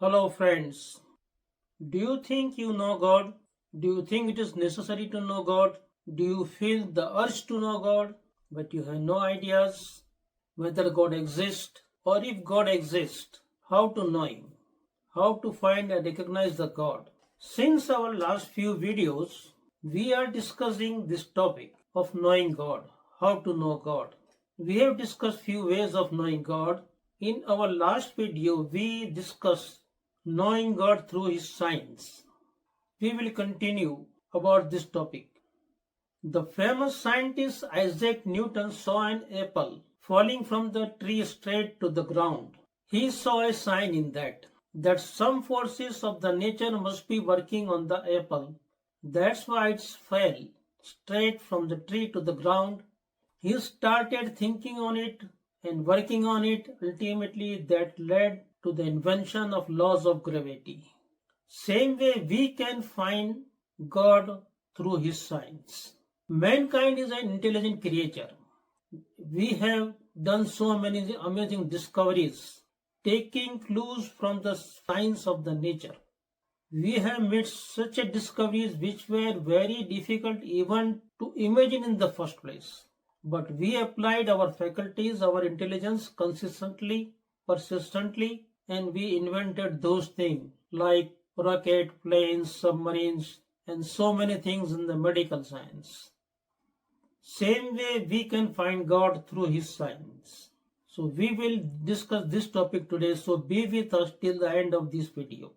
Hello, friends. Do you think you know God? Do you think it is necessary to know God? Do you feel the urge to know God, but you have no ideas whether God exists or if God exists, how to know Him, how to find and recognize the God? Since our last few videos, we are discussing this topic of knowing God, how to know God. We have discussed few ways of knowing God. In our last video, we discussed knowing God through His signs. We will continue about this topic. The famous scientist Isaac Newton saw an apple falling from the tree straight to the ground. He saw a sign in that some forces of the nature must be working on the apple. That's why it fell straight from the tree to the ground. He started thinking on it and working on it. Ultimately, that led to the invention of laws of gravity. Same way we can find God through His signs. Mankind is an intelligent creature. We have done so many amazing discoveries, taking clues from the signs of the nature. We have made such a discoveries which were very difficult even to imagine in the first place. But we applied our faculties, our intelligence consistently, persistently, and we invented those things like rocket, planes, submarines, and so many things in the medical science. Same way we can find God through His signs. So we will discuss this topic today, so be with us till the end of this video.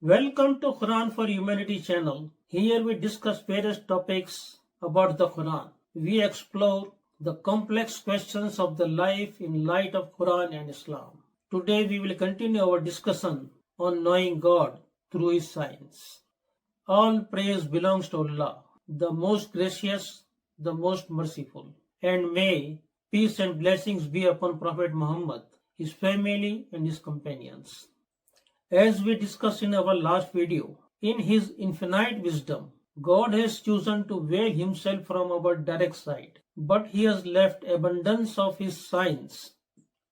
Welcome to Quran for Humanity channel. Here we discuss various topics about the Quran. We explore the complex questions of the life in light of Quran and Islam. Today we will continue our discussion on knowing God through His signs. All praise belongs to Allah, the most gracious, the most merciful. And may peace and blessings be upon Prophet Muhammad, his family and his companions. As we discussed in our last video, in His infinite wisdom, God has chosen to veil Himself from our direct sight, but He has left abundance of His signs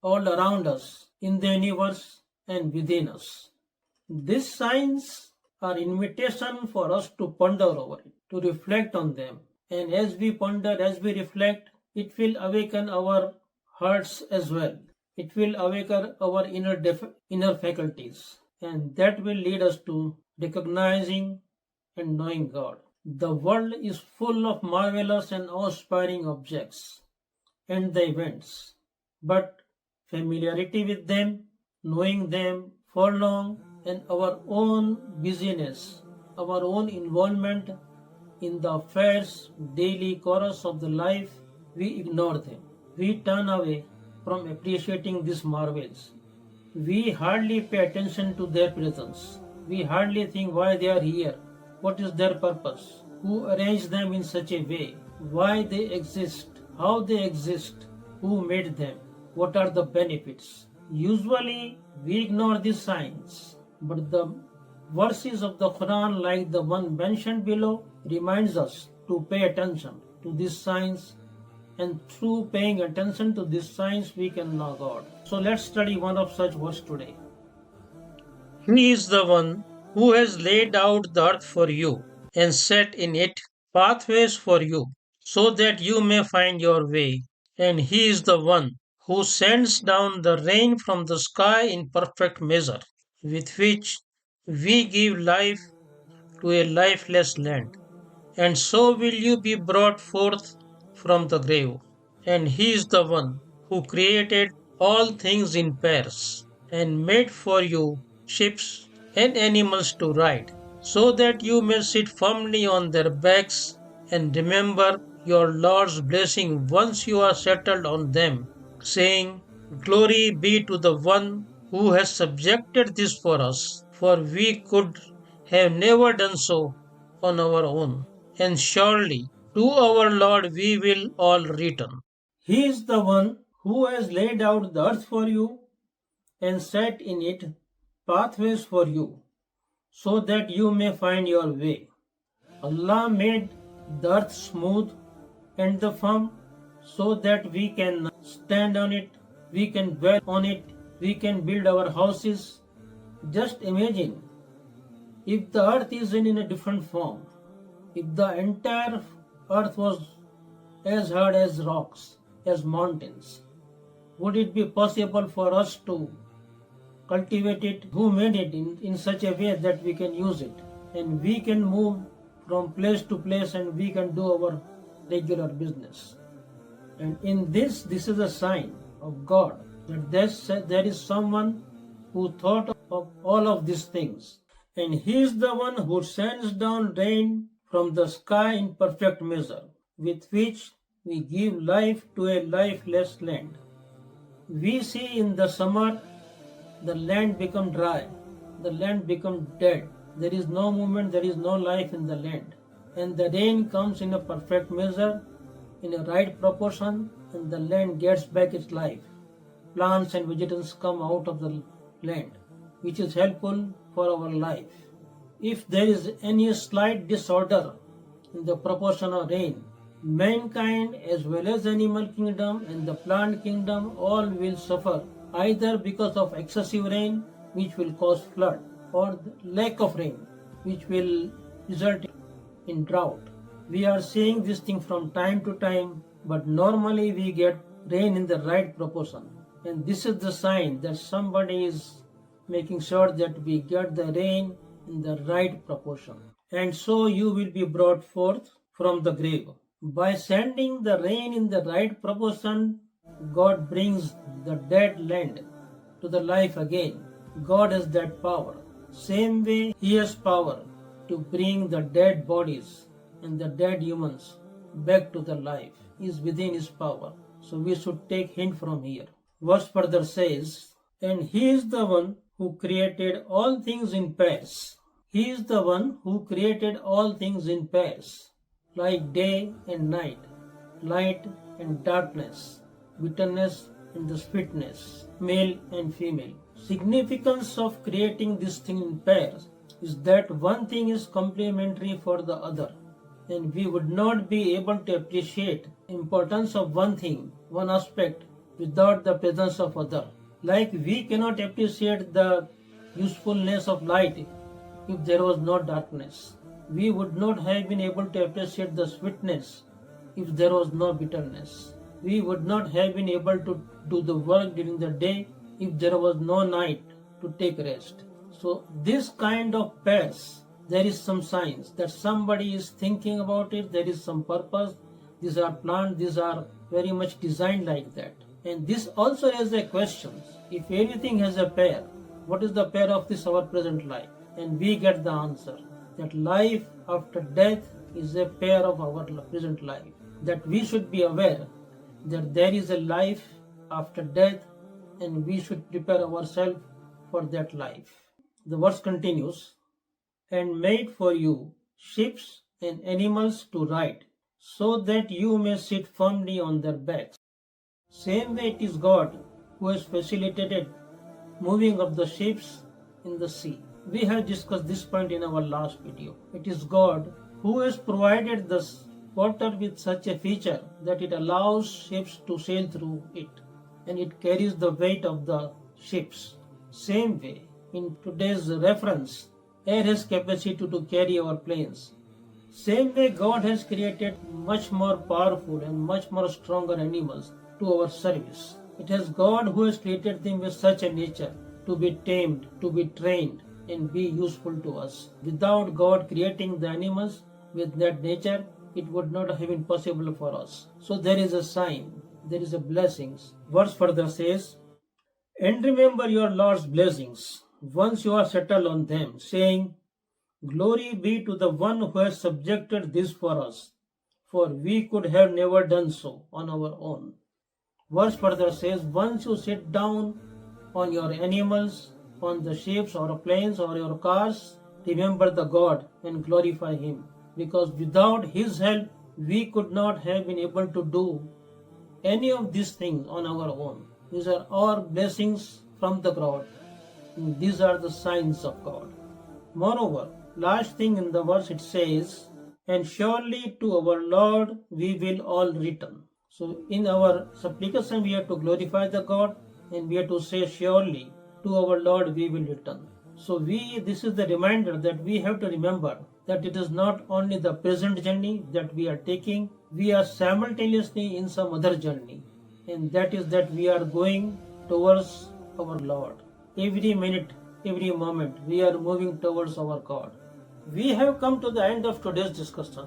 all around us, in the universe and within us. These signs are invitation for us to ponder over it, to reflect on them. And as we ponder, as we reflect, it will awaken our hearts as well. It will awaken our inner faculties, and that will lead us to recognizing and knowing God. The world is full of marvelous and awe-inspiring objects and the events, but familiarity with them, knowing them for long, and our own busyness, our own involvement in the affairs, daily chorus of the life, we ignore them. We turn away from appreciating these marvels. We hardly pay attention to their presence. We hardly think why they are here, what is their purpose, who arranged them in such a way, why they exist, how they exist, who made them, what are the benefits. Usually we ignore these signs, but the verses of the Quran, like the one mentioned below, reminds us to pay attention to these signs, and through paying attention to these signs we can know God. So let's study one of such verses today. He is the one who has laid out the earth for you and set in it pathways for you, so that you may find your way. And He is the one who sends down the rain from the sky in perfect measure, with which we give life to a lifeless land. And so will you be brought forth from the grave. And He is the one who created all things in pairs and made for you ships and animals to ride, so that you may sit firmly on their backs and remember your Lord's blessing once you are settled on them, saying, Glory be to the one who has subjected this for us, for we could have never done so on our own. And surely to our Lord we will all return. He is the one who has laid out the earth for you and set in it pathways for you, so that you may find your way. Allah made the earth smooth and the firm so that we can stand on it, we can dwell on it, we can build our houses. Just imagine if the earth is in a different form, if the entire earth was as hard as rocks, as mountains, would it be possible for us to cultivate it? Who made it in such a way that we can use it and we can move from place to place and we can do our regular business? And in this is a sign of God that there is someone who thought of all of these things. And He is the one who sends down rain from the sky in perfect measure, with which we give life to a lifeless land. We see in the summer the land become dry, the land become dead. There is no movement, there is no life in the land. And the rain comes in a perfect measure, in a right proportion, and the land gets back its life. Plants and vegetables come out of the land, which is helpful for our life. If there is any slight disorder in the proportion of rain, mankind as well as animal kingdom and the plant kingdom all will suffer, either because of excessive rain, which will cause flood, or lack of rain, which will result in drought. We are seeing this thing from time to time, but normally we get rain in the right proportion. And this is the sign that somebody is making sure that we get the rain in the right proportion. And so you will be brought forth from the grave. By sending the rain in the right proportion, God brings the dead land to the life again. God has that power. Same way He has power to bring the dead bodies and the dead humans back to the life. Is within His power. So we should take hint from here. Verse further says, and He is the one who created all things in pairs. He is the one who created all things in pairs, like day and night, light and darkness, bitterness and the sweetness, male and female. Significance of creating this thing in pairs is that one thing is complementary for the other, and we would not be able to appreciate importance of one thing, one aspect, without the presence of other. Like we cannot appreciate the usefulness of light if there was no darkness. We would not have been able to appreciate the sweetness if there was no bitterness. We would not have been able to do the work during the day if there was no night to take rest. So this kind of pairs, there is some signs that somebody is thinking about it, there is some purpose. These are planned, these are very much designed like that. And this also raises a question. If anything has a pair, what is the pair of this our present life? And we get the answer that life after death is a pair of our present life. That we should be aware that there is a life after death and we should prepare ourselves for that life. The verse continues, and made for you ships and animals to ride, so that you may sit firmly on their backs. Same way it is God who has facilitated moving of the ships in the sea. We have discussed this point in our last video. It is God who has provided the water with such a feature that it allows ships to sail through it, and it carries the weight of the ships. Same way, in today's reference, air has capacity to carry our planes. Same way God has created much more powerful and much more stronger animals to our service. It is God who has created them with such a nature to be tamed, to be trained and be useful to us. Without God creating the animals with that nature, it would not have been possible for us. So there is a sign, there is a blessings. Verse further says, and remember your Lord's blessings once you are settled on them, saying, glory be to the one who has subjected this for us, for we could have never done so on our own. Verse further says, once you sit down on your animals, on the ships or planes or your cars, remember the God and glorify Him. Because without His help, we could not have been able to do any of these things on our own. These are all blessings from the God. And these are the signs of God. Moreover, last thing in the verse it says, and surely to our Lord we will all return. So in our supplication we have to glorify the God and we have to say surely to our Lord we will return. So this is the reminder that we have to remember that it is not only the present journey that we are taking, we are simultaneously in some other journey, and that is that we are going towards our Lord. Every minute, every moment, we are moving towards our God. We have come to the end of today's discussion.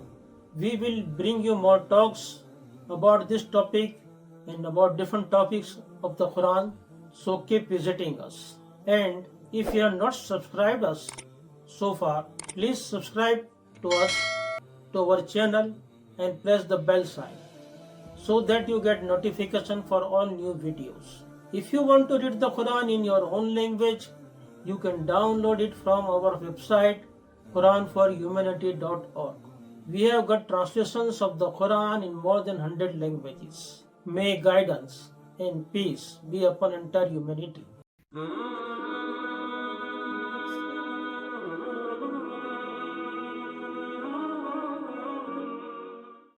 We will bring you more talks about this topic and about different topics of the Quran. So keep visiting us. And if you have not subscribed us so far, please subscribe to us, to our channel, and press the bell sign so that you get notification for all new videos. If you want to read the Quran in your own language, you can download it from our website quranforhumanity.org. We have got translations of the Quran in more than 100 languages. May guidance and peace be upon entire humanity.